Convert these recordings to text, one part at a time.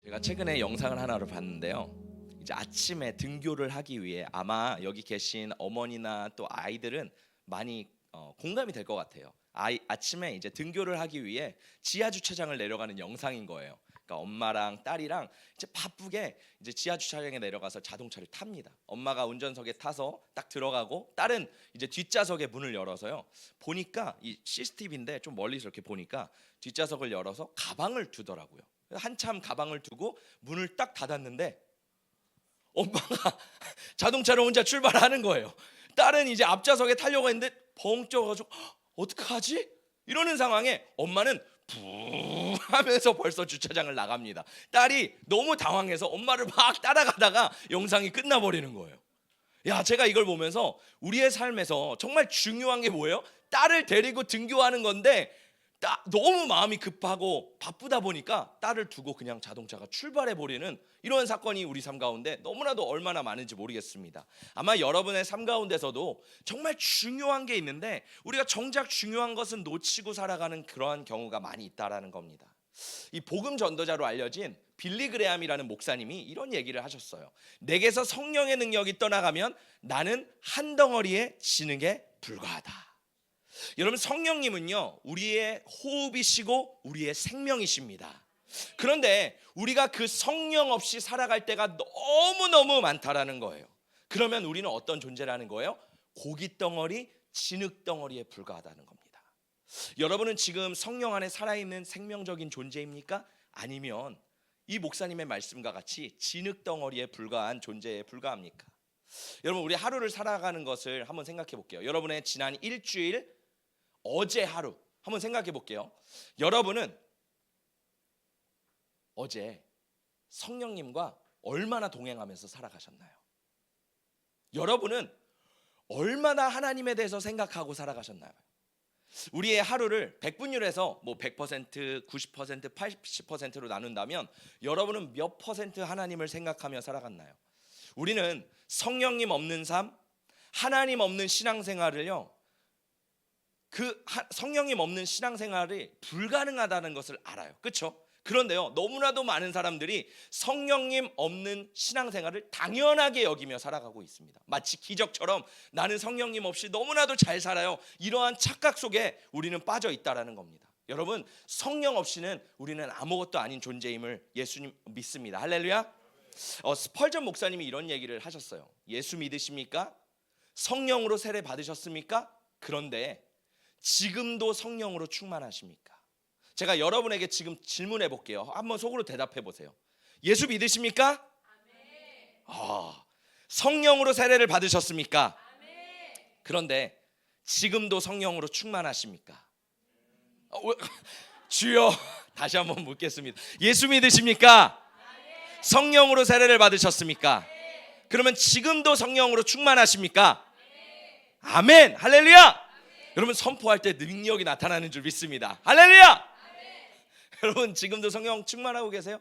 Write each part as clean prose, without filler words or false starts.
제가 최근에 영상을 하나를 봤는데요. 이제 아침에 등교를 하기 위해 아마 여기 계신 어머니나 또 아이들은 많이 공감이 될 것 같아요. 아침에 이제 등교를 하기 위해 지하 주차장을 내려가는 영상인 거예요. 그러니까 엄마랑 딸이랑 이제 바쁘게 이제 지하 주차장에 내려가서 자동차를 탑니다. 엄마가 운전석에 타서 딱 들어가고 딸은 이제 뒷좌석에 문을 열어서요. 보니까 이 CCTV인데 좀 멀리서 이렇게 보니까 뒷좌석을 열어서 가방을 두더라고요. 한참 가방을 두고 문을 딱 닫았는데 엄마가 자동차로 혼자 출발하는 거예요. 딸은 이제 앞좌석에 타려고 했는데 벙 쪄가지고 어떡하지? 이러는 상황에 엄마는 부 하면서 벌써 주차장을 나갑니다. 딸이 너무 당황해서 엄마를 막 따라가다가 영상이 끝나버리는 거예요. 야, 제가 이걸 보면서 우리의 삶에서 정말 중요한 게 뭐예요? 딸을 데리고 등교하는 건데 너무 마음이 급하고 바쁘다 보니까 딸을 두고 그냥 자동차가 출발해버리는 이런 사건이 우리 삶 가운데 너무나도 얼마나 많은지 모르겠습니다. 아마 여러분의 삶 가운데서도 정말 중요한 게 있는데 우리가 정작 중요한 것은 놓치고 살아가는 그러한 경우가 많이 있다라는 겁니다. 이 복음 전도자로 알려진 빌리 그레함이라는 목사님이 이런 얘기를 하셨어요. 내게서 성령의 능력이 떠나가면 나는 한 덩어리에 지능에 불과하다. 여러분, 성령님은요 우리의 호흡이시고 우리의 생명이십니다. 그런데 우리가 그 성령 없이 살아갈 때가 너무너무 많다라는 거예요. 그러면 우리는 어떤 존재라는 거예요? 고깃덩어리, 진흙덩어리에 불과하다는 겁니다. 여러분은 지금 성령 안에 살아있는 생명적인 존재입니까? 아니면 이 목사님의 말씀과 같이 진흙덩어리에 불과한 존재에 불과합니까? 여러분, 우리 하루를 살아가는 것을 한번 생각해 볼게요. 여러분의 지난 일주일, 어제 하루 한번 생각해 볼게요. 여러분은 어제 성령님과 얼마나 동행하면서 살아가셨나요? 여러분은 얼마나 하나님에 대해서 생각하고 살아가셨나요? 우리의 하루를 백분율에서 100%, 90%, 80%로 나눈다면 여러분은 몇 퍼센트 하나님을 생각하며 살아갔나요? 우리는 성령님 없는 삶, 하나님 없는 신앙생활을요, 성령님 없는 신앙생활이 불가능하다는 것을 알아요. 그렇죠? 그런데요, 너무나도 많은 사람들이 성령님 없는 신앙생활을 당연하게 여기며 살아가고 있습니다. 마치 기적처럼 나는 성령님 없이 너무나도 잘 살아요, 이러한 착각 속에 우리는 빠져 있다라는 겁니다. 여러분, 성령 없이는 우리는 아무것도 아닌 존재임을 예수님 믿습니다. 할렐루야. 스펄전 목사님이 이런 얘기를 하셨어요. 예수 믿으십니까? 성령으로 세례 받으셨습니까? 그런데 지금도 성령으로 충만하십니까? 제가 여러분에게 지금 질문해 볼게요. 한번 속으로 대답해 보세요. 예수 믿으십니까? 성령으로 세례를 받으셨습니까? 그런데 지금도 성령으로 충만하십니까? 주여, 다시 한번 묻겠습니다. 예수 믿으십니까? 성령으로 세례를 받으셨습니까? 그러면 지금도 성령으로 충만하십니까? 아멘. 할렐루야. 여러분, 선포할 때 능력이 나타나는 줄 믿습니다. 할렐루야. 여러분, 지금도 성령 충만하고 계세요?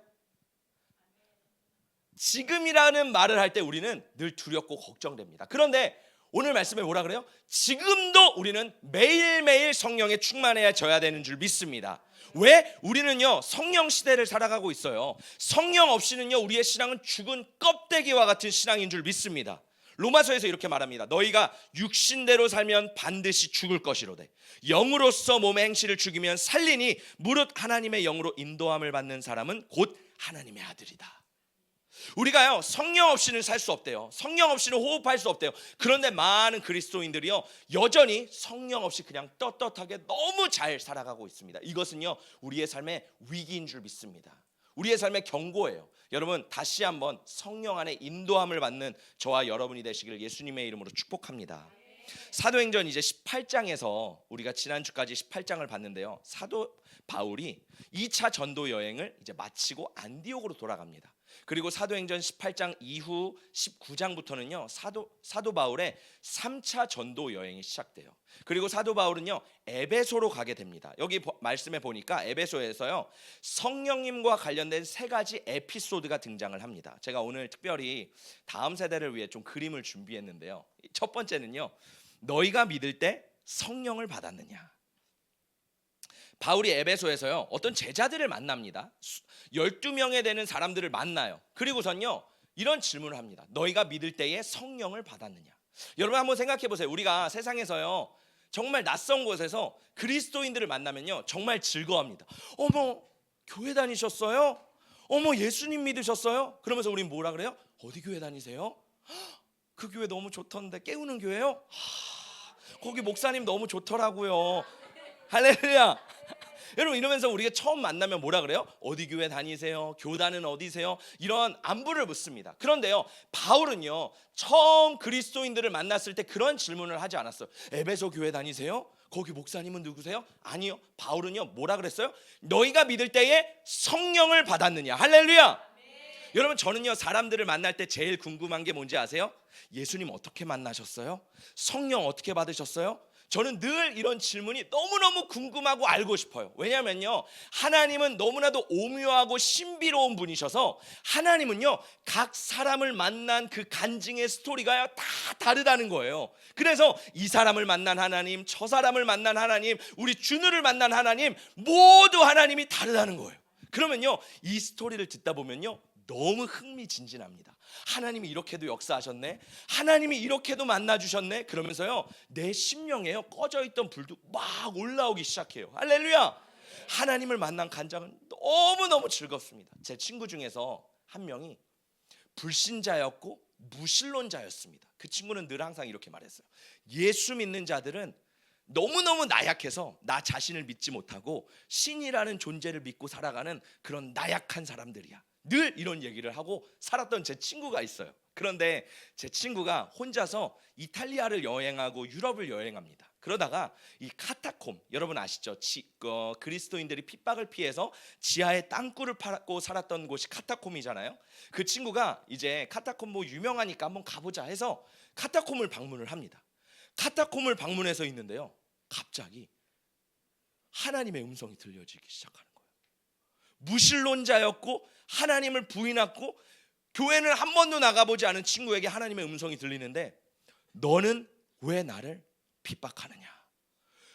지금이라는 말을 할 때 우리는 늘 두렵고 걱정됩니다. 그런데 오늘 말씀에 뭐라 그래요? 지금도 우리는 매일매일 성령에 충만해져야 되는 줄 믿습니다. 왜? 우리는요 성령 시대를 살아가고 있어요. 성령 없이는요 우리의 신앙은 죽은 껍데기와 같은 신앙인 줄 믿습니다. 로마서에서 이렇게 말합니다. 너희가 육신대로 살면 반드시 죽을 것이로되 영으로서 몸의 행실을 죽이면 살리니 무릇 하나님의 영으로 인도함을 받는 사람은 곧 하나님의 아들이다. 우리가요 성령 없이는 살 수 없대요. 성령 없이는 호흡할 수 없대요. 그런데 많은 그리스도인들이요 여전히 성령 없이 그냥 떳떳하게 너무 잘 살아가고 있습니다. 이것은요 우리의 삶의 위기인 줄 믿습니다. 우리의 삶의 경고예요. 여러분, 다시 한번 성령 안에 인도함을 받는 저와 여러분이 되시기를 예수님의 이름으로 축복합니다. 사도행전 이제 18장에서 우리가 지난주까지 18장을 봤는데요, 사도 바울이 2차 전도 여행을 이제 마치고 안디옥으로 돌아갑니다. 그리고 사도행전 18장 이후 19장부터는요 사도 바울의 3차 전도 여행이 시작돼요. 그리고 사도 바울은요 에베소로 가게 됩니다. 여기 말씀에 보니까 에베소에서요 성령님과 관련된 3가지 에피소드가 등장을 합니다. 제가 오늘 특별히 다음 세대를 위해 좀 그림을 준비했는데요, 첫 번째는요 너희가 믿을 때 성령을 받았느냐. 바울이 에베소에서요 어떤 제자들을 만납니다. 12명에 되는 사람들을 만나요. 그리고선요 이런 질문을 합니다. 너희가 믿을 때에 성령을 받았느냐? 여러분 한번 생각해 보세요. 우리가 세상에서요 정말 낯선 곳에서 그리스도인들을 만나면요 정말 즐거워합니다. 어머 교회 다니셨어요? 어머 예수님 믿으셨어요? 그러면서 우린 뭐라 그래요? 어디 교회 다니세요? 그 교회 너무 좋던데. 깨우는 교회요? 거기 목사님 너무 좋더라고요. 할렐루야. 여러분 이러면서 우리가 처음 만나면 뭐라 그래요? 어디 교회 다니세요? 교단은 어디세요? 이런 안부를 묻습니다. 그런데요 바울은요 처음 그리스도인들을 만났을 때 그런 질문을 하지 않았어요. 에베소 교회 다니세요? 거기 목사님은 누구세요? 아니요. 바울은요 뭐라 그랬어요? 너희가 믿을 때에 성령을 받았느냐? 할렐루야. 여러분 저는요 사람들을 만날 때 제일 궁금한 게 뭔지 아세요? 예수님 어떻게 만나셨어요? 성령 어떻게 받으셨어요? 저는 늘 이런 질문이 너무너무 궁금하고 알고 싶어요. 왜냐면요 하나님은 너무나도 오묘하고 신비로운 분이셔서 하나님은요 각 사람을 만난 그 간증의 스토리가 다 다르다는 거예요. 그래서 이 사람을 만난 하나님, 저 사람을 만난 하나님, 우리 준우를 만난 하나님, 모두 하나님이 다르다는 거예요. 그러면요 이 스토리를 듣다 보면요 너무 흥미진진합니다. 하나님이 이렇게도 역사하셨네, 하나님이 이렇게도 만나주셨네. 그러면서요 내 심령에요 꺼져있던 불도 막 올라오기 시작해요. 할렐루야. 하나님을 만난 간장은 너무너무 즐겁습니다. 제 친구 중에서 한 명이 불신자였고 무신론자였습니다. 그 친구는 늘 항상 이렇게 말했어요. 예수 믿는 자들은 너무너무 나약해서 나 자신을 믿지 못하고 신이라는 존재를 믿고 살아가는 그런 나약한 사람들이야. 늘 이런 얘기를 하고 살았던 제 친구가 있어요. 그런데 제 친구가 혼자서 이탈리아를 여행하고 유럽을 여행합니다. 그러다가 이 카타콤, 여러분 아시죠? 그리스도인들이 핍박을 피해서 지하에 땅굴을 파고 살았던 곳이 카타콤이잖아요. 그 친구가 이제 카타콤 뭐 유명하니까 한번 가보자 해서 카타콤을 방문을 합니다. 카타콤을 방문해서 있는데요 갑자기 하나님의 음성이 들려지기 시작하는 거예요. 무신론자였고 하나님을 부인하고 교회는 한 번도 나가보지 않은 친구에게 하나님의 음성이 들리는데 너는 왜 나를 핍박하느냐?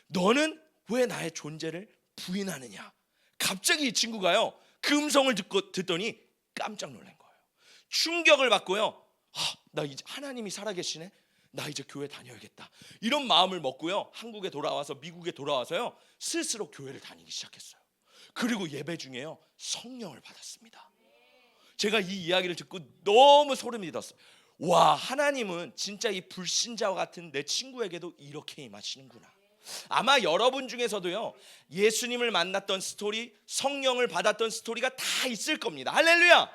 너는 왜 나의 존재를 부인하느냐? 갑자기 이 친구가요 그 음성을 듣더니 깜짝 놀란 거예요. 충격을 받고요 나 이제 하나님이 살아계시네, 나 이제 교회 다녀야겠다 이런 마음을 먹고요 한국에 돌아와서 미국에 돌아와서요 스스로 교회를 다니기 시작했어요. 그리고 예배 중에요 성령을 받았습니다. 제가 이 이야기를 듣고 너무 소름이 돋았어요. 와, 하나님은 진짜 이 불신자와 같은 내 친구에게도 이렇게 임하시는구나. 아마 여러분 중에서도요 예수님을 만났던 스토리, 성령을 받았던 스토리가 다 있을 겁니다. 할렐루야.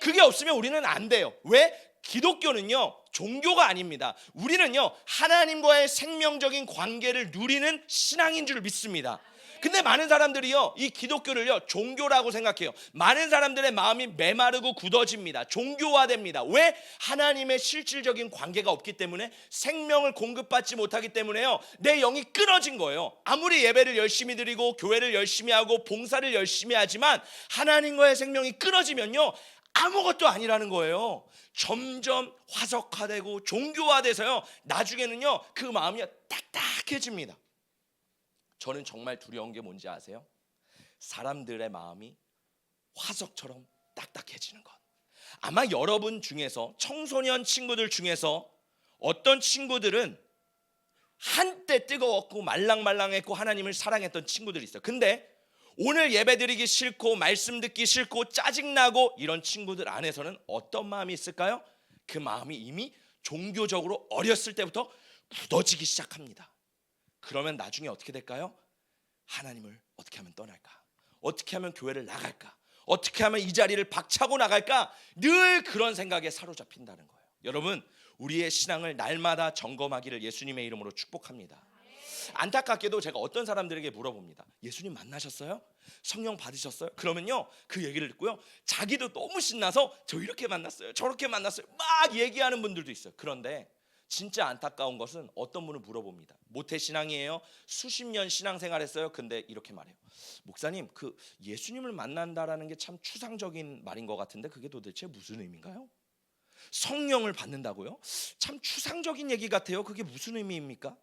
그게 없으면 우리는 안 돼요. 왜? 기독교는요 종교가 아닙니다. 우리는요 하나님과의 생명적인 관계를 누리는 신앙인 줄 믿습니다. 근데 많은 사람들이요 이 기독교를요 종교라고 생각해요. 많은 사람들의 마음이 메마르고 굳어집니다. 종교화됩니다. 왜? 하나님의 실질적인 관계가 없기 때문에, 생명을 공급받지 못하기 때문에요 내 영이 끊어진 거예요. 아무리 예배를 열심히 드리고 교회를 열심히 하고 봉사를 열심히 하지만 하나님과의 생명이 끊어지면요 아무것도 아니라는 거예요. 점점 화석화되고 종교화돼서요 나중에는요 그 마음이 딱딱해집니다. 저는 정말 두려운 게 뭔지 아세요? 사람들의 마음이 화석처럼 딱딱해지는 것. 아마 여러분 중에서, 청소년 친구들 중에서 어떤 친구들은 한때 뜨거웠고 말랑말랑했고 하나님을 사랑했던 친구들이 있어요. 근데 오늘 예배드리기 싫고 말씀 듣기 싫고 짜증나고 이런 친구들 안에서는 어떤 마음이 있을까요? 그 마음이 이미 종교적으로 어렸을 때부터 굳어지기 시작합니다. 그러면 나중에 어떻게 될까요? 하나님을 어떻게 하면 떠날까? 어떻게 하면 교회를 나갈까? 어떻게 하면 이 자리를 박차고 나갈까? 늘 그런 생각에 사로잡힌다는 거예요. 여러분, 우리의 신앙을 날마다 점검하기를 예수님의 이름으로 축복합니다. 안타깝게도 제가 어떤 사람들에게 물어봅니다. 예수님 만나셨어요? 성령 받으셨어요? 그러면요 그 얘기를 듣고요 자기도 너무 신나서 저 이렇게 만났어요, 저렇게 만났어요 막 얘기하는 분들도 있어요. 그런데 진짜 안타까운 것은 어떤 분을 물어봅니다. 모태신앙이에요? 수십 년 신앙생활했어요? 근데 이렇게 말해요. 목사님, 그 예수님을 만난다라는 게 참 추상적인 말인 것 같은데 그게 도대체 무슨 의미인가요? 성령을 받는다고요? 참 추상적인 얘기 같아요. 그게 무슨 의미입니까?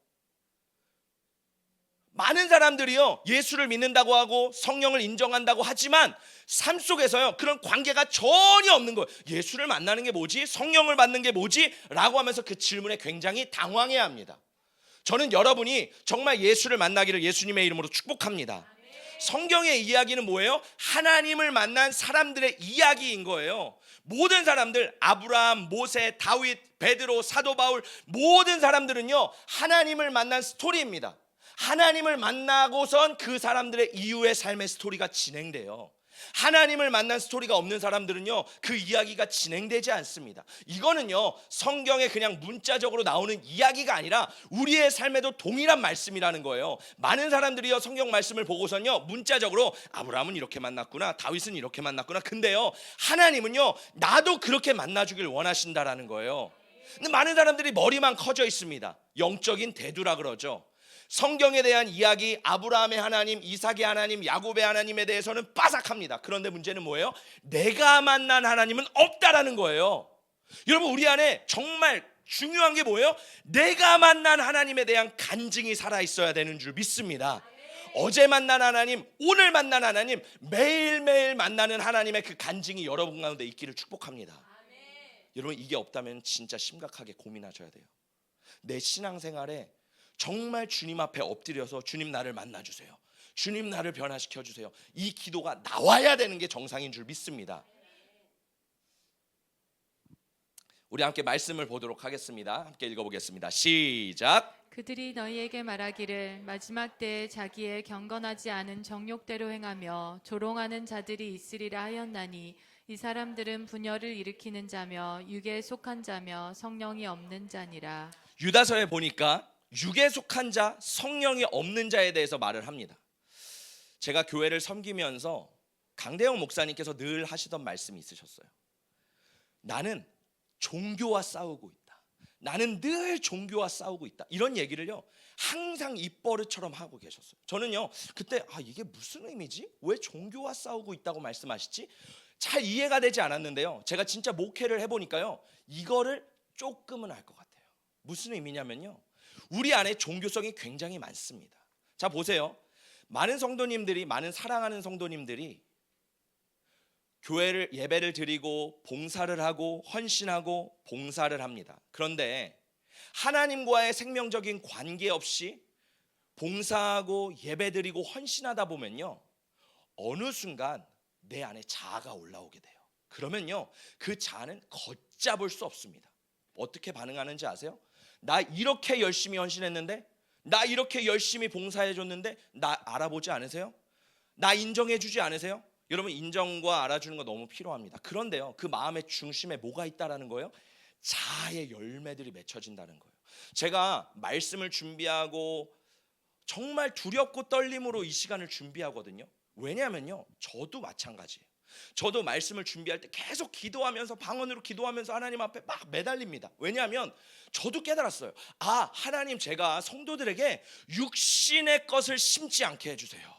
많은 사람들이요 예수를 믿는다고 하고 성령을 인정한다고 하지만 삶 속에서요 그런 관계가 전혀 없는 거예요. 예수를 만나는 게 뭐지? 성령을 받는 게 뭐지? 라고 하면서 그 질문에 굉장히 당황해야 합니다. 저는 여러분이 정말 예수를 만나기를 예수님의 이름으로 축복합니다. 성경의 이야기는 뭐예요? 하나님을 만난 사람들의 이야기인 거예요. 모든 사람들, 아브라함, 모세, 다윗, 베드로, 사도 바울, 모든 사람들은요 하나님을 만난 스토리입니다. 하나님을 만나고선 그 사람들의 이후의 삶의 스토리가 진행돼요. 하나님을 만난 스토리가 없는 사람들은요 그 이야기가 진행되지 않습니다. 이거는요 성경에 그냥 문자적으로 나오는 이야기가 아니라 우리의 삶에도 동일한 말씀이라는 거예요. 많은 사람들이요 성경 말씀을 보고선요 문자적으로 아브라함은 이렇게 만났구나, 다윗은 이렇게 만났구나. 근데요 하나님은요 나도 그렇게 만나주길 원하신다라는 거예요. 근데 많은 사람들이 머리만 커져 있습니다. 영적인 대두라 그러죠. 성경에 대한 이야기, 아브라함의 하나님, 이삭의 하나님, 야곱의 하나님에 대해서는 빠삭합니다. 그런데 문제는 뭐예요? 내가 만난 하나님은 없다라는 거예요. 여러분 우리 안에 정말 중요한 게 뭐예요? 내가 만난 하나님에 대한 간증이 살아있어야 되는 줄 믿습니다. 어제 만난 하나님, 오늘 만난 하나님, 매일매일 만나는 하나님의 그 간증이 여러분 가운데 있기를 축복합니다. 여러분 이게 없다면 진짜 심각하게 고민하셔야 돼요. 내 신앙생활에 정말 주님 앞에 엎드려서 주님 나를 만나주세요, 주님 나를 변화시켜주세요, 이 기도가 나와야 되는 게 정상인 줄 믿습니다. 우리 함께 말씀을 보도록 하겠습니다. 함께 읽어보겠습니다. 시작. 그들이 너희에게 말하기를 마지막 때에 자기의 경건하지 않은 정욕대로 행하며 조롱하는 자들이 있으리라 하였나니 이 사람들은 분열을 일으키는 자며 육에 속한 자며 성령이 없는 자니라. 유다서에 보니까 육에 속한 자, 성령이 없는 자에 대해서 말을 합니다. 제가 교회를 섬기면서 강대영 목사님께서 늘 하시던 말씀이 있으셨어요. 나는 종교와 싸우고 있다. 나는 늘 종교와 싸우고 있다. 이런 얘기를요 항상 입버릇처럼 하고 계셨어요. 저는요 그때 이게 무슨 의미지? 왜 종교와 싸우고 있다고 말씀하시지? 잘 이해가 되지 않았는데요, 제가 진짜 목회를 해보니까요 이거를 조금은 알 것 같아요. 무슨 의미냐면요, 우리 안에 종교성이 굉장히 많습니다. 자 보세요. 많은 성도님들이, 많은 사랑하는 성도님들이 교회를 예배를 드리고 봉사를 하고 헌신하고 봉사를 합니다. 그런데 하나님과의 생명적인 관계 없이 봉사하고 예배드리고 헌신하다 보면요 어느 순간 내 안에 자아가 올라오게 돼요. 그러면요 그 자아는 걷잡을 수 없습니다. 어떻게 반응하는지 아세요? 나 이렇게 열심히 헌신했는데, 나 이렇게 열심히 봉사해줬는데 나 알아보지 않으세요? 나 인정해주지 않으세요? 여러분 인정과 알아주는 거 너무 필요합니다. 그런데요 그 마음의 중심에 뭐가 있다라는 거예요? 자아의 열매들이 맺혀진다는 거예요. 제가 말씀을 준비하고 정말 두렵고 떨림으로 이 시간을 준비하거든요. 왜냐하면요 저도 마찬가지예요. 저도 말씀을 준비할 때 계속 기도하면서, 방언으로 기도하면서 하나님 앞에 막 매달립니다. 왜냐하면 저도 깨달았어요. 하나님, 제가 성도들에게 육신의 것을 심지 않게 해주세요.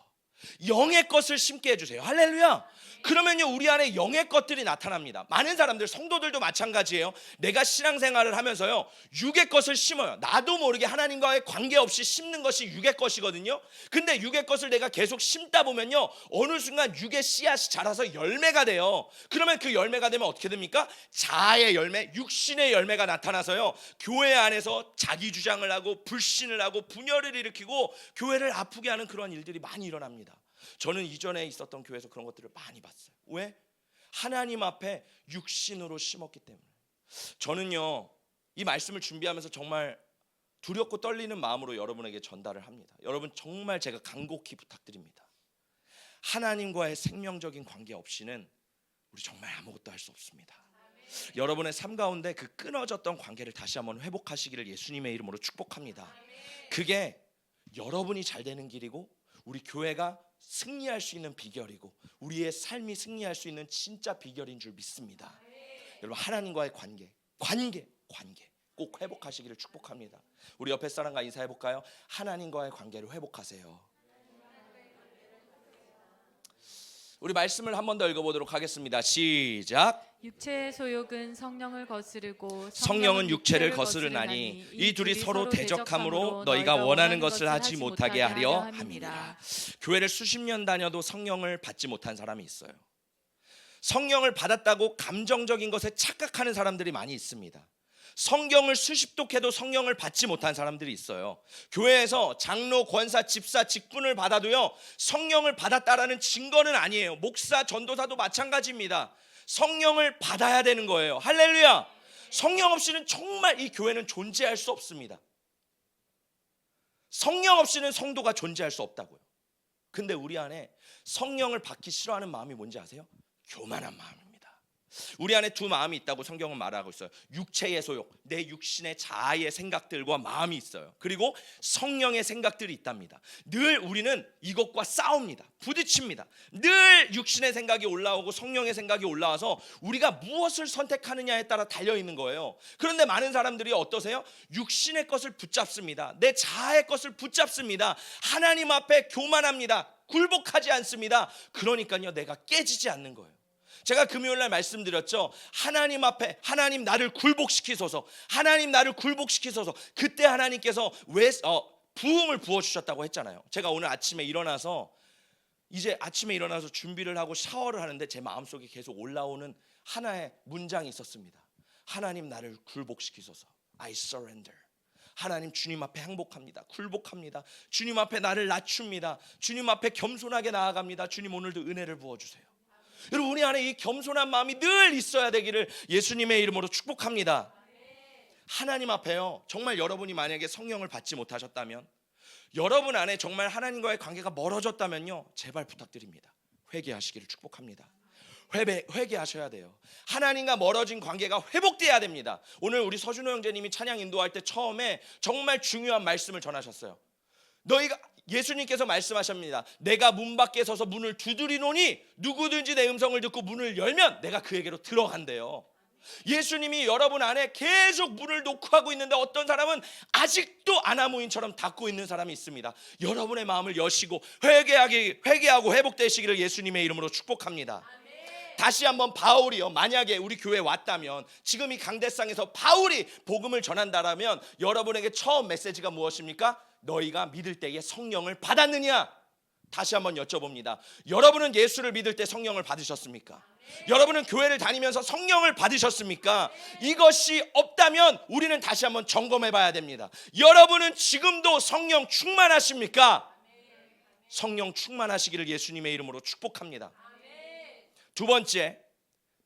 영의 것을 심게 해주세요. 할렐루야. 그러면요 우리 안에 영의 것들이 나타납니다. 많은 사람들, 성도들도 마찬가지예요. 내가 신앙생활을 하면서요 육의 것을 심어요. 나도 모르게 하나님과의 관계없이 심는 것이 육의 것이거든요. 근데 육의 것을 내가 계속 심다 보면요 어느 순간 육의 씨앗이 자라서 열매가 돼요. 그러면 그 열매가 되면 어떻게 됩니까? 자아의 열매, 육신의 열매가 나타나서요 교회 안에서 자기 주장을 하고 불신을 하고 분열을 일으키고 교회를 아프게 하는 그런 일들이 많이 일어납니다. 저는 이전에 있었던 교회에서 그런 것들을 많이 봤어요. 왜? 하나님 앞에 육신으로 심었기 때문에. 저는요 이 말씀을 준비하면서 정말 두렵고 떨리는 마음으로 여러분에게 전달을 합니다. 여러분 정말 제가 간곡히 부탁드립니다. 하나님과의 생명적인 관계 없이는 우리 정말 아무것도 할 수 없습니다. 여러분의 삶 가운데 그 끊어졌던 관계를 다시 한번 회복하시기를 예수님의 이름으로 축복합니다. 그게 여러분이 잘 되는 길이고 우리 교회가 승리할 수 있는 비결이고 우리의 삶이 승리할 수 있는 진짜 비결인 줄 믿습니다. 여러분 하나님과의 관계 꼭 회복하시기를 축복합니다. 우리 옆에 사람과 인사해볼까요? 하나님과의 관계를 회복하세요. 우리 말씀을 한 번 더 읽어보도록 하겠습니다. 시작. 육체의 소욕은 성령을 거스르고 성령은 육체를 거스르나니 이 둘이 서로 대적함으로 너희가 원하는 것을 하지 못하게 하려 함이니라. 교회를 수십 년 다녀도 성령을 받지 못한 사람이 있어요. 성령을 받았다고 감정적인 것에 착각하는 사람들이 많이 있습니다. 성경을 수십 독해도 성령을 받지 못한 사람들이 있어요. 교회에서 장로, 권사, 집사, 직분을 받아도요, 성령을 받았다라는 증거는 아니에요. 목사, 전도사도 마찬가지입니다. 성령을 받아야 되는 거예요. 할렐루야. 성령 없이는 정말 이 교회는 존재할 수 없습니다. 성령 없이는 성도가 존재할 수 없다고요. 근데 우리 안에 성령을 받기 싫어하는 마음이 뭔지 아세요? 교만한 마음입니다. 우리 안에 두 마음이 있다고 성경은 말하고 있어요. 육체의 소욕, 내 육신의 자아의 생각들과 마음이 있어요. 그리고 성령의 생각들이 있답니다. 늘 우리는 이것과 싸웁니다. 부딪힙니다. 늘 육신의 생각이 올라오고 성령의 생각이 올라와서 우리가 무엇을 선택하느냐에 따라 달려있는 거예요. 그런데 많은 사람들이 어떠세요? 육신의 것을 붙잡습니다. 내 자아의 것을 붙잡습니다. 하나님 앞에 교만합니다. 굴복하지 않습니다. 그러니까요, 내가 깨지지 않는 거예요. 제가 금요일날 말씀드렸죠. 하나님 앞에 하나님 나를 굴복시키소서, 하나님 나를 굴복시키소서. 그때 하나님께서 부흥을 부어주셨다고 했잖아요. 제가 오늘 아침에 일어나서 준비를 하고 샤워를 하는데 제 마음속에 계속 올라오는 하나의 문장이 있었습니다. 하나님 나를 굴복시키소서. I surrender. 하나님, 주님 앞에 항복합니다. 굴복합니다. 주님 앞에 나를 낮춥니다. 주님 앞에 겸손하게 나아갑니다. 주님, 오늘도 은혜를 부어주세요. 여러분, 우리 안에 이 겸손한 마음이 늘 있어야 되기를 예수님의 이름으로 축복합니다. 하나님 앞에요, 정말 여러분이 만약에 성령을 받지 못하셨다면, 여러분 안에 정말 하나님과의 관계가 멀어졌다면요, 제발 부탁드립니다. 회개하시기를 축복합니다. 회개하셔야 돼요. 하나님과 멀어진 관계가 회복돼야 됩니다. 오늘 우리 서준호 형제님이 찬양 인도할 때 처음에 정말 중요한 말씀을 전하셨어요. 예수님께서 말씀하십니다. 내가 문 밖에 서서 문을 두드리노니 누구든지 내 음성을 듣고 문을 열면 내가 그에게로 들어간대요. 예수님이 여러분 안에 계속 문을 노크하고 있는데 어떤 사람은 아직도 아나무인처럼 닫고 있는 사람이 있습니다. 여러분의 마음을 여시고 회개하고 회복되시기를 예수님의 이름으로 축복합니다. 다시 한번 바울이요, 만약에 우리 교회에 왔다면, 지금 이 강대상에서 바울이 복음을 전한다라면 여러분에게 처음 메시지가 무엇입니까? 너희가 믿을 때에 성령을 받았느냐? 다시 한번 여쭤봅니다. 여러분은 예수를 믿을 때 성령을 받으셨습니까? 여러분은 교회를 다니면서 성령을 받으셨습니까? 이것이 없다면 우리는 다시 한번 점검해 봐야 됩니다. 여러분은 지금도 성령 충만하십니까? 성령 충만하시기를 예수님의 이름으로 축복합니다. 두 번째,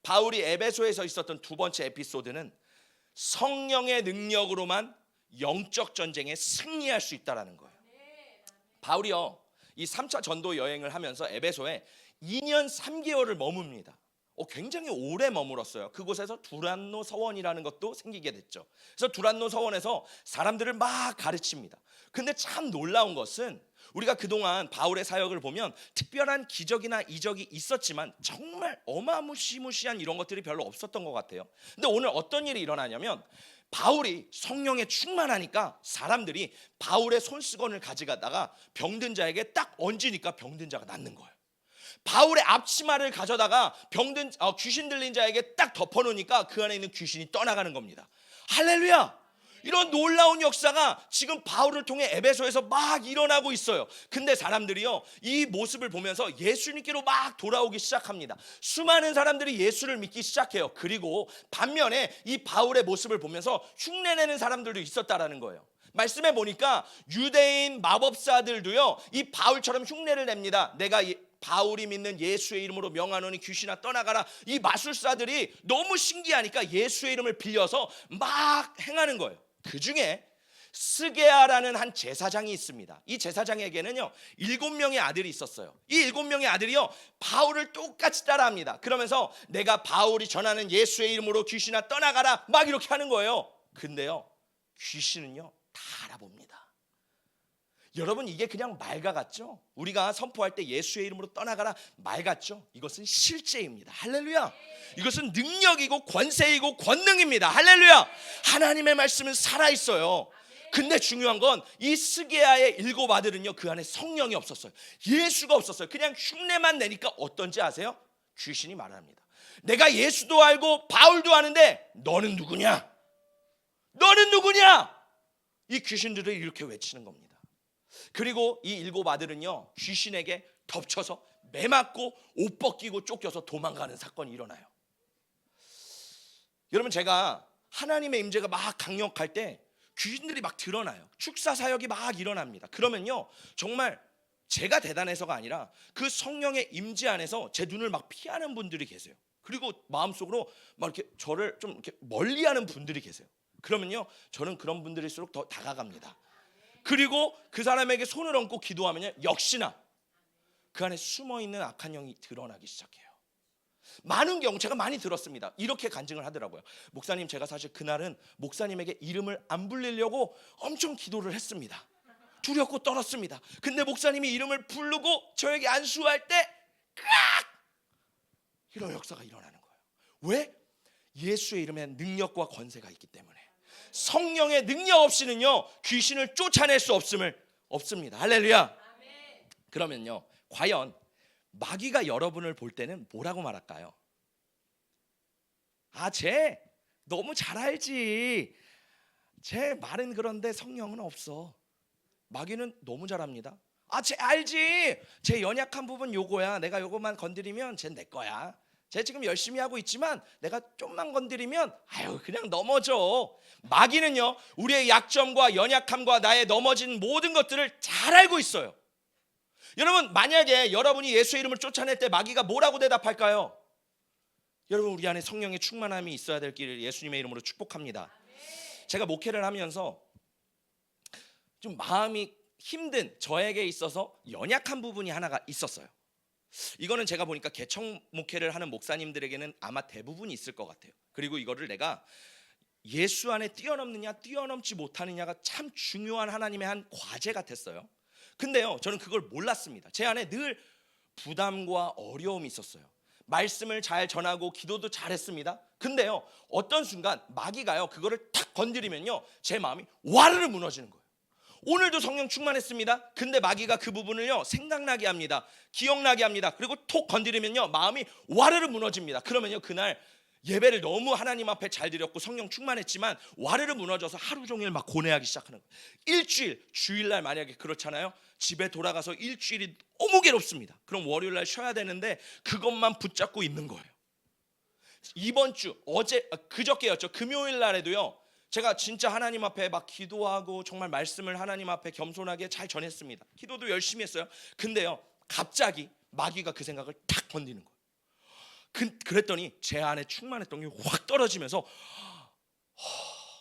바울이 에베소에서 있었던 두 번째 에피소드는 성령의 능력으로만 영적 전쟁에 승리할 수 있다라는 거예요. 바울이요, 이 3차 전도 여행을 하면서 에베소에 2년 3개월을 머뭅니다. 굉장히 오래 머물었어요. 그곳에서 두란노 서원이라는 것도 생기게 됐죠. 그래서 두란노 서원에서 사람들을 막 가르칩니다. 근데 참 놀라운 것은 우리가 그동안 바울의 사역을 보면 특별한 기적이나 이적이 있었지만 정말 어마무시무시한 이런 것들이 별로 없었던 것 같아요. 근데 오늘 어떤 일이 일어나냐면, 바울이 성령에 충만하니까 사람들이 바울의 손수건을 가져가다가 병든 자에게 딱 얹으니까 병든 자가 낫는 거예요. 바울의 앞치마를 가져다가 귀신 들린 자에게 딱 덮어놓으니까 그 안에 있는 귀신이 떠나가는 겁니다. 할렐루야! 이런 놀라운 역사가 지금 바울을 통해 에베소에서 막 일어나고 있어요. 근데 사람들이요, 이 모습을 보면서 예수님께로 막 돌아오기 시작합니다. 수많은 사람들이 예수를 믿기 시작해요. 그리고 반면에 이 바울의 모습을 보면서 흉내내는 사람들도 있었다라는 거예요. 말씀해 보니까 유대인 마법사들도요, 이 바울처럼 흉내를 냅니다. 내가 바울이 믿는 예수의 이름으로 명하노니 귀신아 떠나가라. 이 마술사들이 너무 신기하니까 예수의 이름을 빌려서 막 행하는 거예요. 그 중에 스게아라는 한 제사장이 있습니다. 이 제사장에게는요 7명의 아들이 있었어요. 이 7명의 아들이요 바울을 똑같이 따라합니다. 그러면서 내가 바울이 전하는 예수의 이름으로 귀신아 떠나가라 막 이렇게 하는 거예요. 근데요 귀신은요 다 알아봅니다. 여러분, 이게 그냥 말 같죠? 우리가 선포할 때 예수의 이름으로 떠나가라 말 같죠? 이것은 실제입니다. 할렐루야. 이것은 능력이고 권세이고 권능입니다. 할렐루야. 하나님의 말씀은 살아있어요. 근데 중요한 건 이 스게아의 7 아들은요 그 안에 성령이 없었어요. 예수가 없었어요. 그냥 흉내만 내니까 어떤지 아세요? 귀신이 말합니다. 내가 예수도 알고 바울도 아는데 너는 누구냐? 너는 누구냐? 이 귀신들을 이렇게 외치는 겁니다. 그리고 이 7 아들은요, 귀신에게 덮쳐서 매 맞고 옷 벗기고 쫓겨서 도망가는 사건이 일어나요. 여러분, 제가 하나님의 임재가 막 강력할 때 귀신들이 막 드러나요. 축사 사역이 막 일어납니다. 그러면요, 정말 제가 대단해서가 아니라 그 성령의 임재 안에서 제 눈을 막 피하는 분들이 계세요. 그리고 마음속으로 막 이렇게 저를 좀 이렇게 멀리하는 분들이 계세요. 그러면요, 저는 그런 분들일수록 더 다가갑니다. 그리고 그 사람에게 손을 얹고 기도하면요, 역시나 그 안에 숨어있는 악한 영이 드러나기 시작해요. 많은 경우 제가 많이 들었습니다. 이렇게 간증을 하더라고요. 목사님, 제가 사실 그날은 목사님에게 이름을 안 불리려고 엄청 기도를 했습니다. 두렵고 떨었습니다. 근데 목사님이 이름을 부르고 저에게 안수할 때 이런 역사가 일어나는 거예요. 왜? 예수의 이름에 능력과 권세가 있기 때문에. 성령의 능력 없이는요, 귀신을 쫓아낼 수 없습니다. 할렐루야. 그러면요, 과연 마귀가 여러분을 볼 때는 뭐라고 말할까요? 쟤 너무 잘 알지. 쟤 말은 그런데 성령은 없어. 마귀는 너무 잘합니다. 쟤 알지. 쟤 연약한 부분 요거야. 내가 요거만 건드리면 쟤 내 거야. 쟤 지금 열심히 하고 있지만 내가 좀만 건드리면 그냥 넘어져. 마귀는요, 우리의 약점과 연약함과 나의 넘어진 모든 것들을 잘 알고 있어요. 여러분, 만약에 여러분이 예수의 이름을 쫓아낼 때 마귀가 뭐라고 대답할까요? 여러분, 우리 안에 성령의 충만함이 있어야 될 길을 예수님의 이름으로 축복합니다. 제가 목회를 하면서 좀 마음이 힘든 저에게 있어서 연약한 부분이 하나가 있었어요. 이거는 제가 보니까 개척 목회를 하는 목사님들에게는 아마 대부분이 있을 것 같아요. 그리고 이거를 내가 예수 안에 뛰어넘느냐 뛰어넘지 못하느냐가 참 중요한 하나님의 한 과제 같았어요. 근데요, 저는 그걸 몰랐습니다. 제 안에 늘 부담과 어려움이 있었어요. 말씀을 잘 전하고 기도도 잘했습니다. 근데요, 어떤 순간 마귀가요, 그거를 탁 건드리면요, 제 마음이 와르르 무너지는 거예요. 오늘도 성령 충만했습니다. 근데 마귀가 그 부분을요, 생각나게 합니다. 기억나게 합니다. 그리고 톡 건드리면요, 마음이 와르르 무너집니다. 그러면요, 그날 예배를 너무 하나님 앞에 잘 드렸고 성령 충만했지만 와르르 무너져서 하루 종일 막 고뇌하기 시작하는 거예요. 일주일, 주일날 만약에 그렇잖아요. 집에 돌아가서 일주일이 너무 괴롭습니다. 그럼 월요일날 쉬어야 되는데 그것만 붙잡고 있는 거예요. 이번 주 그저께였죠. 금요일 날에도요, 제가 진짜 하나님 앞에 막 기도하고 정말 말씀을 하나님 앞에 겸손하게 잘 전했습니다. 기도도 열심히 했어요. 근데요, 갑자기 마귀가 그 생각을 탁 건드는 거예요. 그랬더니 제 안에 충만했던 게 확 떨어지면서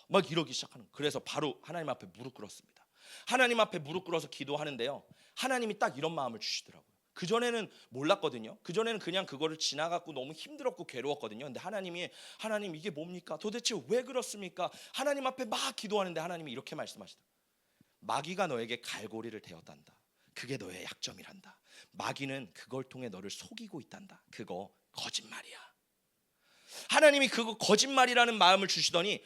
막 이러기 시작하는 거예요. 그래서 바로 하나님 앞에 무릎 꿇었습니다. 하나님 앞에 무릎 꿇어서 기도하는데요, 하나님이 딱 이런 마음을 주시더라고요. 그전에는 몰랐거든요. 그전에는 그냥 그거를 지나갔고 너무 힘들었고 괴로웠거든요. 근데 하나님 이게 뭡니까? 도대체 왜 그렇습니까? 하나님 앞에 막 기도하는데 하나님이 이렇게 말씀하시더라고요. 마귀가 너에게 갈고리를 대었단다. 그게 너의 약점이란다. 마귀는 그걸 통해 너를 속이고 있단다. 그거 거짓말이야. 하나님이 그거 거짓말이라는 마음을 주시더니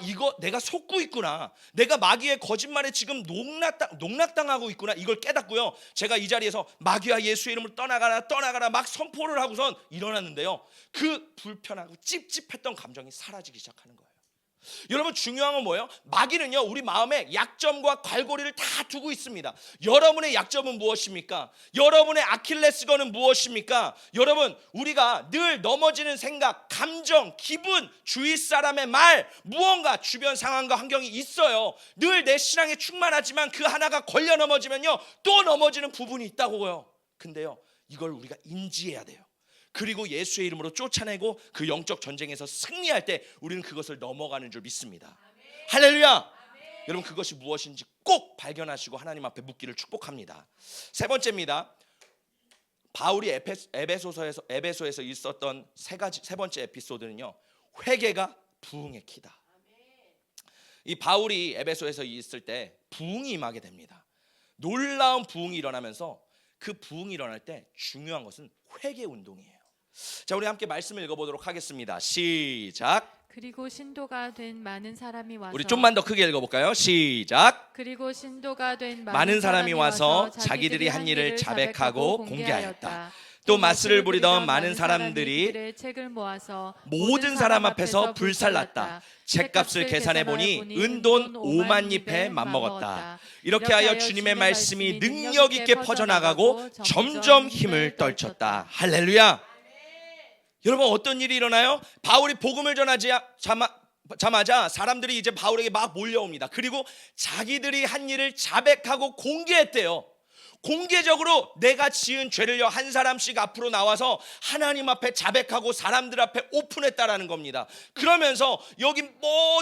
이거 내가 속고 있구나. 내가 마귀의 거짓말에 지금 농락당하고 있구나. 이걸 깨닫고요, 제가 이 자리에서 마귀와 예수의 이름으로 떠나가라 막 선포를 하고선 일어났는데요, 그 불편하고 찝찝했던 감정이 사라지기 시작하는 거예요. 여러분, 중요한 건 뭐예요? 마귀는요, 우리 마음에 약점과 갈고리를 다 두고 있습니다. 여러분의 약점은 무엇입니까? 여러분의 아킬레스건은 무엇입니까? 여러분, 우리가 늘 넘어지는 생각, 감정, 기분, 주위 사람의 말, 무언가 주변 상황과 환경이 있어요. 늘 내 신앙에 충만하지만 그 하나가 걸려 넘어지면요, 또 넘어지는 부분이 있다고요. 근데요, 이걸 우리가 인지해야 돼요. 그리고 예수의 이름으로 쫓아내고 그 영적 전쟁에서 승리할 때 우리는 그것을 넘어가는 줄 믿습니다. 아멘. 할렐루야. 아멘. 여러분, 그것이 무엇인지 꼭 발견하시고 하나님 앞에 묻기를 축복합니다. 세 번째입니다. 바울이 에베소에서 있었던 세 번째 에피소드는요, 회개가 부흥의 키다. 이 바울이 에베소에서 있을 때 부흥이 임하게 됩니다. 놀라운 부흥이 일어나면서 그 부흥이 일어날 때 중요한 것은 회개 운동이에요. 자, 우리 함께 말씀을 읽어보도록 하겠습니다. 시작. 그리고 신도가 된 많은 사람이 와서, 우리 좀만 더 크게 읽어볼까요? 시작. 그리고 신도가 된 많은 사람이 와서 자기들이 한 일을 자백하고 공개하였다. 또 마술을 부리던 많은 사람들이 그들의 책을 모아서 모든 사람 앞에서 불살랐다. 책값을 계산해 보니 은돈 5만 잎에 맞먹었다. 이렇게 하여 주님의 말씀이 능력 있게 퍼져나가고 점점 힘을 떨쳤다. 할렐루야. 여러분, 어떤 일이 일어나요? 바울이 복음을 전하자마자 사람들이 이제 바울에게 막 몰려옵니다. 그리고 자기들이 한 일을 자백하고 공개했대요. 공개적으로 내가 지은 죄를요, 한 사람씩 앞으로 나와서 하나님 앞에 자백하고 사람들 앞에 오픈했다라는 겁니다. 그러면서 여기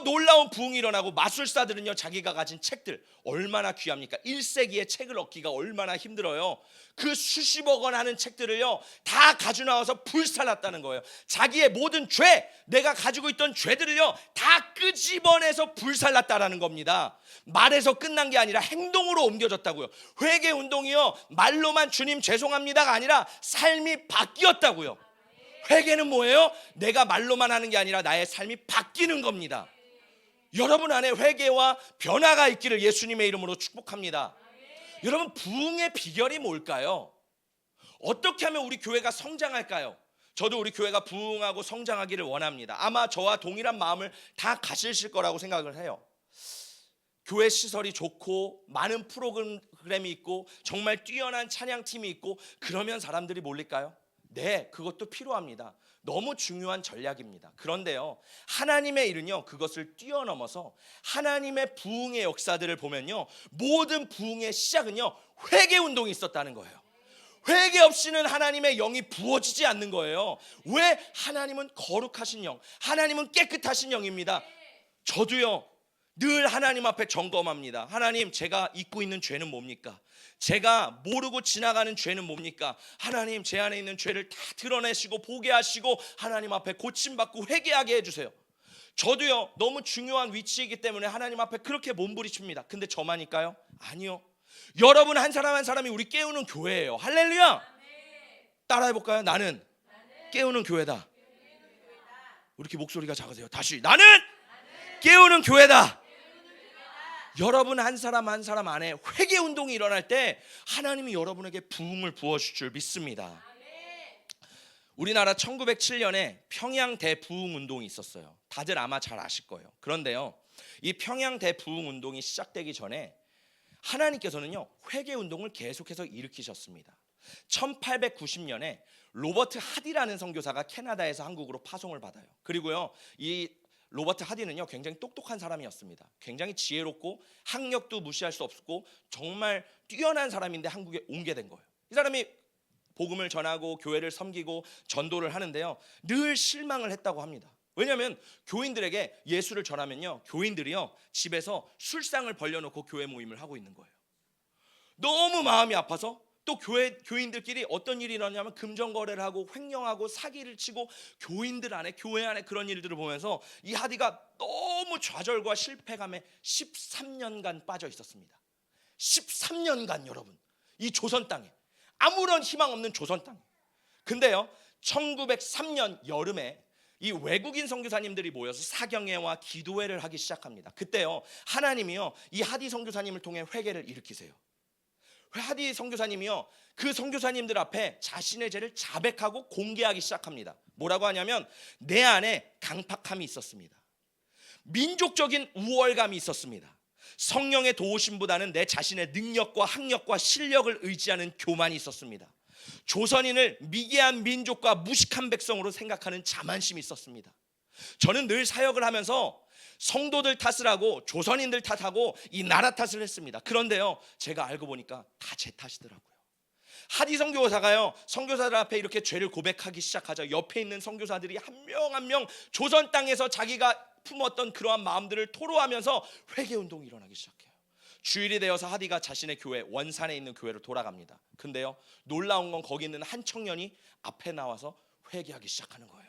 놀라운 부흥이 일어나고, 마술사들은요 자기가 가진 책들 얼마나 귀합니까? 1세기의 책을 얻기가 얼마나 힘들어요. 그 수십억 원 하는 책들을요 다 가져 나와서 불살랐다는 거예요. 자기의 모든 죄, 내가 가지고 있던 죄들을요 다 끄집어내서 불살랐다라는 겁니다. 말에서 끝난 게 아니라 행동으로 옮겨졌다고요. 회개 운동이요 말로만 주님 죄송합니다가 아니라 삶이 바뀌었다고요. 회개는 뭐예요? 내가 말로만 하는 게 아니라 나의 삶이 바뀌는 겁니다. 여러분 안에 회개와 변화가 있기를 예수님의 이름으로 축복합니다. 여러분, 부흥의 비결이 뭘까요? 어떻게 하면 우리 교회가 성장할까요? 저도 우리 교회가 부흥하고 성장하기를 원합니다. 아마 저와 동일한 마음을 다 가지실 거라고 생각을 해요. 교회 시설이 좋고 많은 프로그램이 있고 정말 뛰어난 찬양팀이 있고 그러면 사람들이 몰릴까요? 네, 그것도 필요합니다. 너무 중요한 전략입니다. 그런데요, 하나님의 일은요 그것을 뛰어넘어서 하나님의 부흥의 역사들을 보면요, 모든 부흥의 시작은요 회개 운동이 있었다는 거예요. 회개 없이는 하나님의 영이 부어지지 않는 거예요. 왜? 하나님은 거룩하신 영, 하나님은 깨끗하신 영입니다. 저도요 늘 하나님 앞에 점검합니다. 하나님, 제가 잊고 있는 죄는 뭡니까? 제가 모르고 지나가는 죄는 뭡니까? 하나님, 제 안에 있는 죄를 다 드러내시고 보게 하시고 하나님 앞에 고침받고 회개하게 해주세요. 저도요 너무 중요한 위치이기 때문에 하나님 앞에 그렇게 몸부림칩니다. 근데 저만일까요? 아니요. 여러분 한 사람 한 사람이 우리 깨우는 교회예요. 할렐루야. 따라해볼까요? 나는 깨우는 교회다. 왜 이렇게 목소리가 작으세요? 다시, 나는 깨우는 교회다. 여러분 한 사람 한 사람 안에 회개 운동이 일어날 때 하나님이 여러분에게 부흥을 부어주실 줄 믿습니다. 우리나라 1907년에 평양 대부흥 운동이 있었어요. 다들 아마 잘 아실 거예요. 그런데요, 이 평양 대부흥 운동이 시작되기 전에 하나님께서는요 회개 운동을 계속해서 일으키셨습니다. 1890년에 로버트 하디라는 선교사가 캐나다에서 한국으로 파송을 받아요. 그리고요, 이 로버트 하디는요 굉장히 똑똑한 사람이었습니다. 굉장히 지혜롭고 학력도 무시할 수 없고 정말 뛰어난 사람인데 한국에 오게 된 거예요. 이 사람이 복음을 전하고 교회를 섬기고 전도를 하는데요 늘 실망을 했다고 합니다. 왜냐하면 교인들에게 예수를 전하면요 교인들이요 집에서 술상을 벌려놓고 교회 모임을 하고 있는 거예요. 너무 마음이 아파서 또 교인들끼리 어떤 일이 일어나냐면 금전거래를 하고 횡령하고 사기를 치고 교인들 안에, 교회 안에 그런 일들을 보면서 이 하디가 너무 좌절과 실패감에 13년간 빠져 있었습니다. 13년간 여러분, 이 조선 땅에 아무런 희망 없는 조선 땅에. 근데요 1903년 여름에 이 외국인 선교사님들이 모여서 사경회와 기도회를 하기 시작합니다. 그때요 하나님이요 이 하디 선교사님을 통해 회개를 일으키세요. 하디 선교사님이요 그 선교사님들 앞에 자신의 죄를 자백하고 공개하기 시작합니다. 뭐라고 하냐면, 내 안에 강팍함이 있었습니다. 민족적인 우월감이 있었습니다. 성령의 도우심보다는 내 자신의 능력과 학력과 실력을 의지하는 교만이 있었습니다. 조선인을 미개한 민족과 무식한 백성으로 생각하는 자만심이 있었습니다. 저는 늘 사역을 하면서 성도들 탓을 하고 조선인들 탓하고 이 나라 탓을 했습니다. 그런데요 제가 알고 보니까 다 제 탓이더라고요. 하디 선교사가요 선교사들 앞에 이렇게 죄를 고백하기 시작하자 옆에 있는 선교사들이 한 명 한 명 조선 땅에서 자기가 품었던 그러한 마음들을 토로하면서 회개 운동이 일어나기 시작해요. 주일이 되어서 하디가 자신의 교회, 원산에 있는 교회로 돌아갑니다. 근데요 놀라운 건 거기 있는 한 청년이 앞에 나와서 회개하기 시작하는 거예요.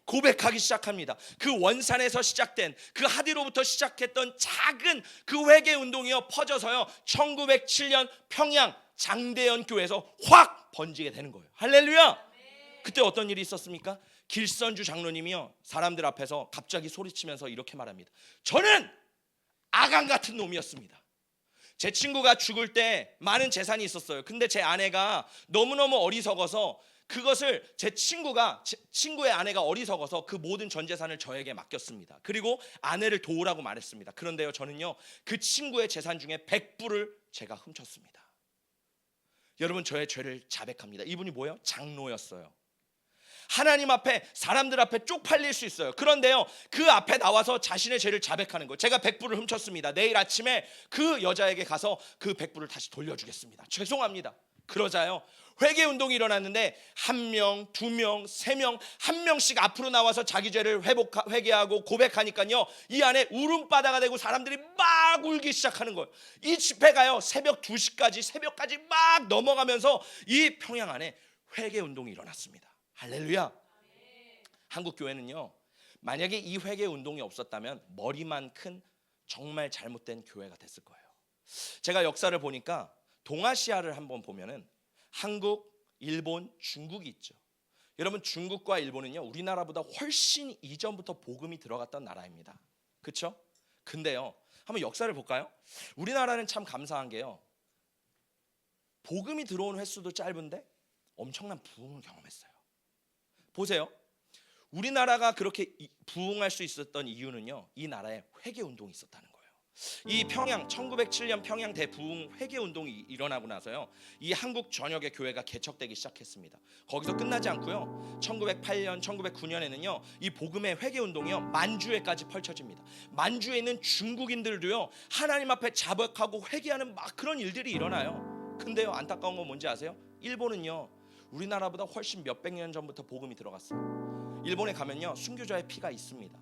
고백하기 시작합니다. 그 원산에서 시작된, 그 하디로부터 시작했던 작은 그 회개 운동이요 퍼져서요 1907년 평양 장대연 교회에서 확 번지게 되는 거예요. 할렐루야. 그때 어떤 일이 있었습니까? 길선주 장로님이요 사람들 앞에서 갑자기 소리치면서 이렇게 말합니다. 저는 아간 같은 놈이었습니다. 제 친구가 죽을 때 많은 재산이 있었어요. 근데 제 아내가 너무너무 어리석어서 그것을 제 친구의 아내가 어리석어서 그 모든 전 재산을 저에게 맡겼습니다. 그리고 아내를 도우라고 말했습니다. 그런데요, 저는요 그 친구의 재산 중에 100불을 제가 훔쳤습니다. 여러분, 저의 죄를 자백합니다. 이분이 뭐예요? 장로였어요. 하나님 앞에, 사람들 앞에 쪽팔릴 수 있어요. 그런데요, 그 앞에 나와서 자신의 죄를 자백하는 거예요. 제가 100불을 훔쳤습니다. 내일 아침에 그 여자에게 가서 그 100불을 다시 돌려주겠습니다. 죄송합니다. 그러자요, 회개 운동이 일어났는데 1명, 2명, 3명, 1명씩 앞으로 나와서 자기 죄를 회개하고 고백하니까요, 이 안에 울음바다가 되고 사람들이 막 울기 시작하는 거예요. 이 집회가요 새벽 2시까지, 새벽까지 막 넘어가면서 이 평양 안에 회개 운동이 일어났습니다. 할렐루야. 한국 교회는요, 만약에 이 회개 운동이 없었다면 머리만 큰 정말 잘못된 교회가 됐을 거예요. 제가 역사를 보니까 동아시아를 한번 보면은 한국, 일본, 중국이 있죠. 여러분, 중국과 일본은요 우리나라보다 훨씬 이전부터 복음이 들어갔던 나라입니다. 그렇죠? 근데요, 한번 역사를 볼까요? 우리나라는 참 감사한 게요, 복음이 들어온 횟수도 짧은데 엄청난 부흥을 경험했어요. 보세요. 우리나라가 그렇게 부흥할 수 있었던 이유는요, 이 나라에 회개 운동이 있었다는 거예요. 이 평양 1907년 평양 대부흥 회개 운동이 일어나고 나서요, 이 한국 전역의 교회가 개척되기 시작했습니다. 거기서 끝나지 않고요, 1908년 1909년에는요 이 복음의 회개 운동이요 만주에까지 펼쳐집니다. 만주에 있는 중국인들도요 하나님 앞에 자백하고 회개하는 막 그런 일들이 일어나요. 근데요, 안타까운 건 뭔지 아세요? 일본은요 우리나라보다 훨씬 몇백 년 전부터 복음이 들어갔어요. 일본에 가면요 순교자의 피가 있습니다.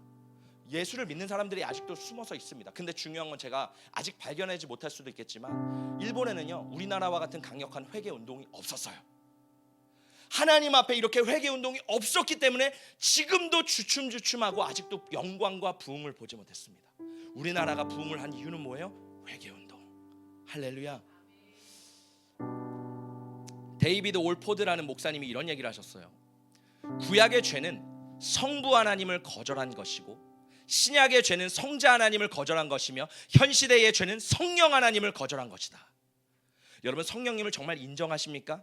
예수를 믿는 사람들이 아직도 숨어서 있습니다. 근데 중요한 건 제가 아직 발견하지 못할 수도 있겠지만 일본에는요 우리나라와 같은 강력한 회개 운동이 없었어요. 하나님 앞에 이렇게 회개 운동이 없었기 때문에 지금도 주춤주춤하고 아직도 영광과 부흥을 보지 못했습니다. 우리나라가 부흥을 한 이유는 뭐예요? 회개 운동. 할렐루야. 데이비드 올포드라는 목사님이 이런 얘기를 하셨어요. 구약의 죄는 성부 하나님을 거절한 것이고 신약의 죄는 성자 하나님을 거절한 것이며 현 시대의 죄는 성령 하나님을 거절한 것이다. 여러분, 성령님을 정말 인정하십니까?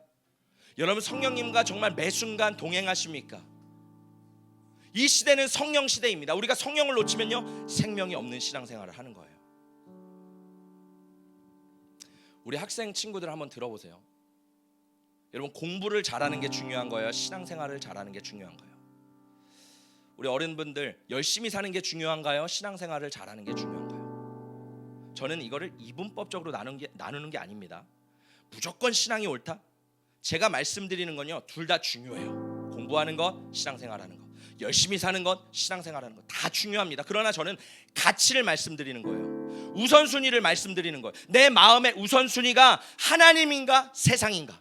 여러분, 성령님과 정말 매 순간 동행하십니까? 이 시대는 성령 시대입니다. 우리가 성령을 놓치면요 생명이 없는 신앙생활을 하는 거예요. 우리 학생 친구들 한번 들어보세요. 여러분, 공부를 잘하는 게 중요한 거예요? 신앙생활을 잘하는 게 중요한 거예요? 우리 어른분들, 열심히 사는 게 중요한가요? 신앙생활을 잘하는 게 중요한가요? 저는 이거를 이분법적으로 나누는 게 아닙니다. 무조건 신앙이 옳다? 제가 말씀드리는 건요 둘 다 중요해요. 공부하는 것, 신앙생활하는 것, 열심히 사는 것, 신앙생활하는 것 다 중요합니다. 그러나 저는 가치를 말씀드리는 거예요. 우선순위를 말씀드리는 거예요. 내 마음의 우선순위가 하나님인가 세상인가,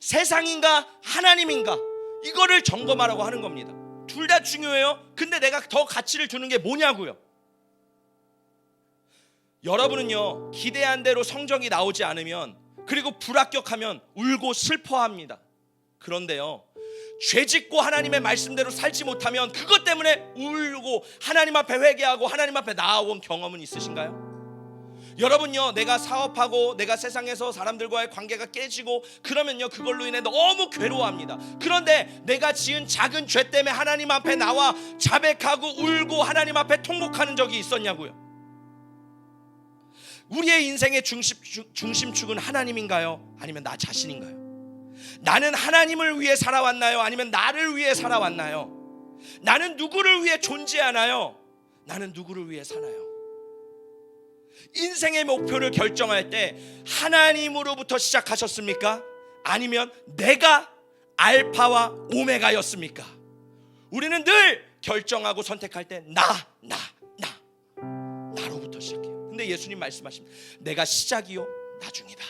세상인가 하나님인가, 이거를 점검하라고 하는 겁니다. 둘 다 중요해요. 근데 내가 더 가치를 두는 게 뭐냐고요. 여러분은요 기대한 대로 성적이 나오지 않으면, 그리고 불합격하면 울고 슬퍼합니다. 그런데요 죄짓고 하나님의 말씀대로 살지 못하면 그것 때문에 울고 하나님 앞에 회개하고 하나님 앞에 나아온 경험은 있으신가요? 여러분요, 내가 사업하고 내가 세상에서 사람들과의 관계가 깨지고 그러면요 그걸로 인해 너무 괴로워합니다. 그런데 내가 지은 작은 죄 때문에 하나님 앞에 나와 자백하고 울고 하나님 앞에 통곡하는 적이 있었냐고요. 우리의 인생의 중심축은 하나님인가요? 아니면 나 자신인가요? 나는 하나님을 위해 살아왔나요? 아니면 나를 위해 살아왔나요? 나는 누구를 위해 존재하나요? 나는 누구를 위해 사나요? 인생의 목표를 결정할 때 하나님으로부터 시작하셨습니까? 아니면 내가 알파와 오메가였습니까? 우리는 늘 결정하고 선택할 때 나로부터 시작해요. 근데 예수님 말씀하십니다. 내가 시작이요 나중이다.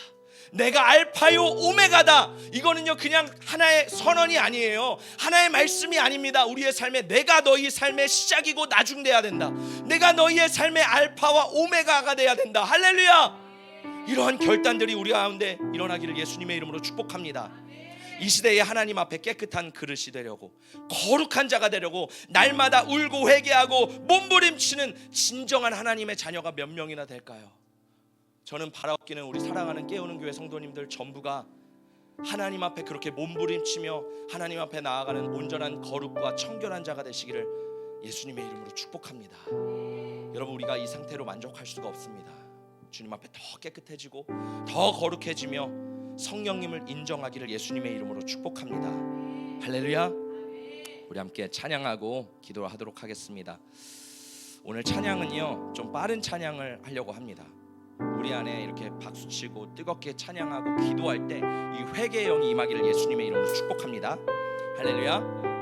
내가 알파요 오메가다. 이거는요 그냥 하나의 선언이 아니에요. 하나의 말씀이 아닙니다. 우리의 삶에 내가 너희 삶의 시작이고 나중 돼야 된다. 내가 너희의 삶의 알파와 오메가가 돼야 된다. 할렐루야. 이러한 결단들이 우리 가운데 일어나기를 예수님의 이름으로 축복합니다. 이 시대에 하나님 앞에 깨끗한 그릇이 되려고, 거룩한 자가 되려고 날마다 울고 회개하고 몸부림치는 진정한 하나님의 자녀가 몇 명이나 될까요? 저는 바라옵기는 우리 사랑하는 깨우는 교회 성도님들 전부가 하나님 앞에 그렇게 몸부림치며 하나님 앞에 나아가는 온전한 거룩과 청결한 자가 되시기를 예수님의 이름으로 축복합니다. 여러분, 우리가 이 상태로 만족할 수가 없습니다. 주님 앞에 더 깨끗해지고 더 거룩해지며 성령님을 인정하기를 예수님의 이름으로 축복합니다. 할렐루야. 우리 함께 찬양하고 기도하도록 하겠습니다. 오늘 찬양은요, 좀 빠른 찬양을 하려고 합니다. 우리 안에 이렇게 박수치고 뜨겁게 찬양하고 기도할 때 이 회개의 영이 임하기를 예수님의 이름으로 축복합니다. 할렐루야.